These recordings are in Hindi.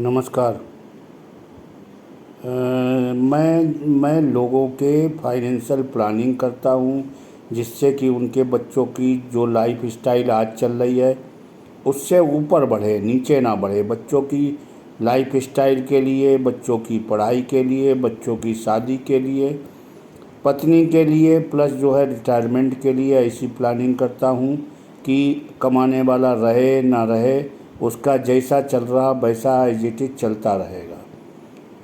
नमस्कार। मैं लोगों के फाइनेंशियल प्लानिंग करता हूँ, जिससे कि उनके बच्चों की जो लाइफ स्टाइल आज चल रही है उससे ऊपर बढ़े, नीचे ना बढ़े। बच्चों की लाइफ स्टाइल के लिए, बच्चों की पढ़ाई के लिए, बच्चों की शादी के लिए, पत्नी के लिए, प्लस जो है रिटायरमेंट के लिए ऐसी प्लानिंग करता हूँ कि कमाने वाला रहे ना रहे, उसका जैसा चल रहा वैसा एज इट इज चलता रहेगा।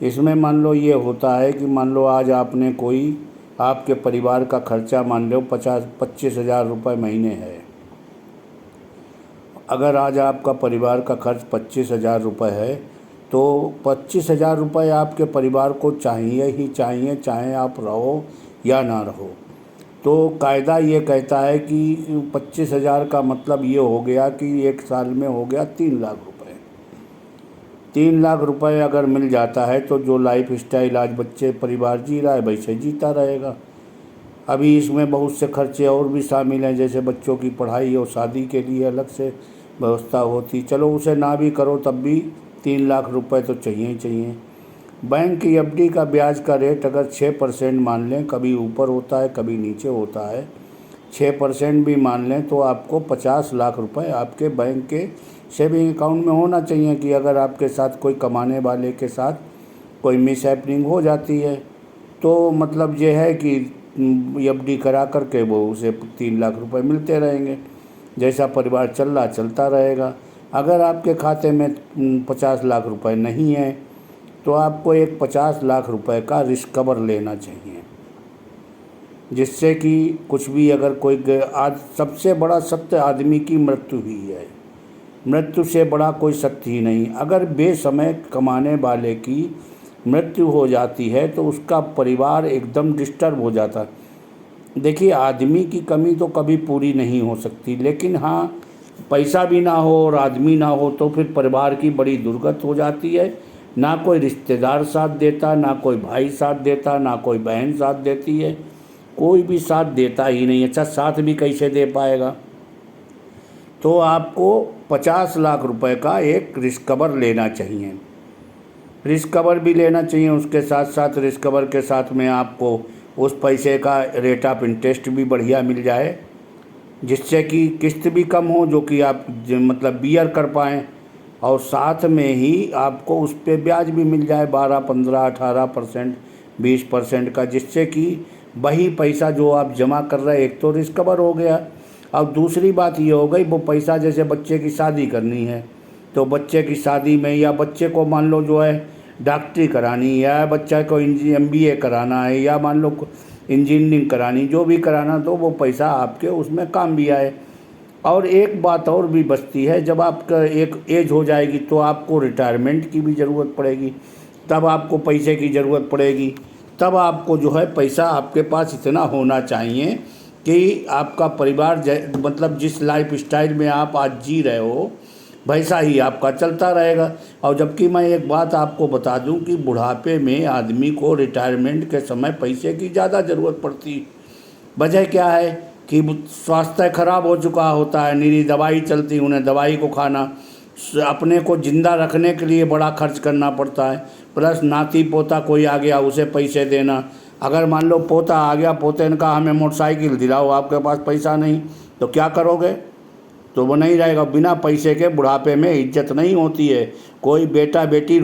इसमें मान लो ये होता है कि मान लो आज आपने कोई, आपके परिवार का खर्चा मान लो 25,000 रुपये महीने है। अगर आज आपका परिवार का खर्च 25,000 रुपये है तो 25,000 रुपये आपके परिवार को चाहिए ही चाहिए, चाहे आप रहो या ना रहो। तो कायदा ये कहता है कि 25,000 का मतलब ये हो गया कि एक साल में हो गया 3 लाख रुपए। 3 लाख रुपए अगर मिल जाता है तो जो लाइफ स्टाइल आज बच्चे परिवार जी रहा है वैसे जीता रहेगा। अभी इसमें बहुत से खर्चे और भी शामिल हैं, जैसे बच्चों की पढ़ाई और शादी के लिए अलग से व्यवस्था होती। चलो उसे ना भी करो तब भी 3 लाख रुपए तो चाहिए ही चाहिए। बैंक की एफडी का ब्याज का रेट अगर 6% मान लें, कभी ऊपर होता है कभी नीचे होता है, 6% भी मान लें तो आपको 50 लाख रुपए आपके बैंक के सेविंग अकाउंट में होना चाहिए कि अगर आपके साथ कोई कमाने वाले के साथ कोई मिसहैपनिंग हो जाती है तो मतलब ये है कि एफडी करा करके वो उसे 3 लाख रुपए मिलते रहेंगे। जैसा परिवार चल रहा चलता रहेगा। अगर आपके खाते में 50 लाख रुपए नहीं है तो आपको एक 50 लाख रुपए का रिस्क कवर लेना चाहिए, जिससे कि कुछ भी अगर कोई, आज सबसे बड़ा सत्य आदमी की मृत्यु ही है। मृत्यु से बड़ा कोई सत्य ही नहीं। अगर बेसमय कमाने वाले की मृत्यु हो जाती है तो उसका परिवार एकदम डिस्टर्ब हो जाता है। देखिए, आदमी की कमी तो कभी पूरी नहीं हो सकती, लेकिन हाँ, पैसा भी ना हो और आदमी ना हो तो फिर परिवार की बड़ी दुर्गत हो जाती है। ना कोई रिश्तेदार साथ देता, ना कोई भाई साथ देता, ना कोई बहन साथ देती है, कोई भी साथ देता ही नहीं। अच्छा, साथ भी कैसे दे पाएगा? तो आपको 50 लाख रुपए का एक रिस्क कवर लेना चाहिए। रिस्क कवर भी लेना चाहिए, उसके साथ साथ रिस्क कवर के साथ में आपको उस पैसे का रेट ऑफ इंटरेस्ट भी बढ़िया मिल जाए, जिससे कि किस्त भी कम हो, जो कि आप मतलब बियर कर पाएँ, और साथ में ही आपको उस पे ब्याज भी मिल जाए 12, 15, 18%, 20% का, जिससे कि वही पैसा जो आप जमा कर रहे हैं, एक तो रिस्क कवर हो गया। अब दूसरी बात ये हो गई, वो पैसा जैसे बच्चे की शादी करनी है तो बच्चे की शादी में, या बच्चे को मान लो जो है डॉक्टरी करानी, या बच्चा को MBA कराना है, या मान लो इंजीनियरिंग करानी, जो भी कराना, तो वो पैसा आपके उसमें काम भी आए। और एक बात और भी बचती है, जब आपका एक एज हो जाएगी तो आपको रिटायरमेंट की भी ज़रूरत पड़ेगी, तब आपको पैसे की ज़रूरत पड़ेगी। तब आपको जो है पैसा आपके पास इतना होना चाहिए कि आपका परिवार मतलब जिस लाइफ स्टाइल में आप आज जी रहे हो वैसा ही आपका चलता रहेगा। और जबकि मैं एक बात आपको बता दूं कि बुढ़ापे में आदमी को रिटायरमेंट के समय पैसे की ज़्यादा ज़रूरत पड़ती। वजह क्या है कि स्वास्थ्य खराब हो चुका होता है, निरी दवाई चलती, उन्हें दवाई को खाना, अपने को ज़िंदा रखने के लिए बड़ा खर्च करना पड़ता है, प्लस नाती पोता कोई आ गया उसे पैसे देना। अगर मान लो पोता आ गया, पोते ने कहा हमें मोटरसाइकिल दिलाओ, आपके पास पैसा नहीं, तो क्या करोगे? तो वो नहीं रहेगा। बिना पैसे के बुढ़ापे में इज्जत नहीं होती है। कोई बेटा बेटी